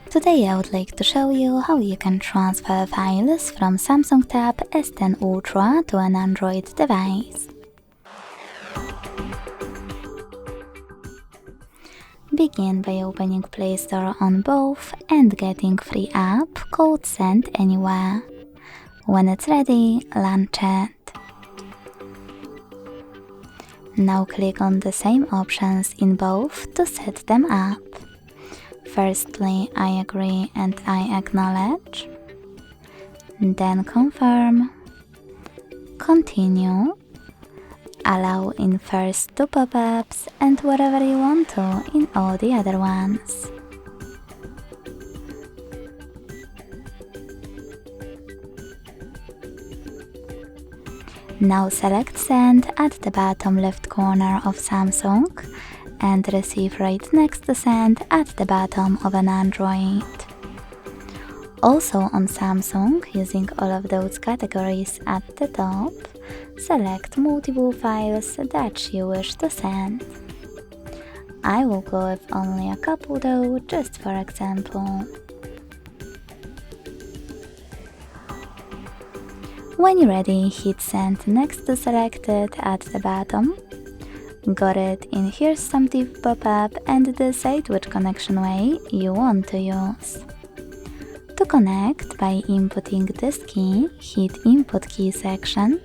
Today I would like to show you how you can transfer files from Samsung Tab S10 Ultra to an Android device. Begin by opening Play Store on both and getting free app called Send Anywhere. When it's ready, launch it. Now click on the same options in both to set them up. Firstly, I agree and I acknowledge. Then confirm. Continue. Allow in first two pop-ups and wherever you want to in all the other ones. Now select Send at the bottom left corner of Samsung and Receive right next to Send at the bottom of an Android. Also on Samsung, using all of those categories at the top, select multiple files that you wish to send. I will go with only a couple though, just for example. When you're ready, hit Send next to Selected at the bottom. Got it, in here's some div pop-up and decide which connection way you want to use. To connect by inputting this key, hit Input Key section,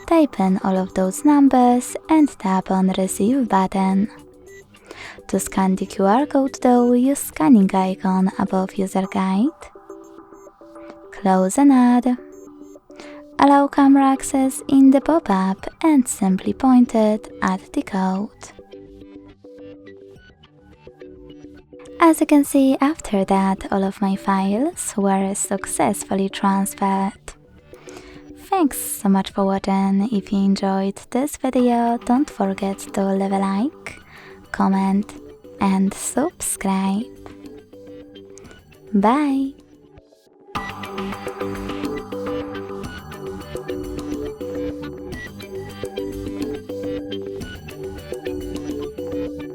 type in all of those numbers and tap on Receive button. To scan the QR code though, use scanning icon above User Guide. Close and add. Allow camera access in the pop-up and simply point it at the code. As you can see, after that, all of my files were successfully transferred. Thanks so much for watching. If you enjoyed this video, don't forget to leave a like, comment and subscribe. Bye!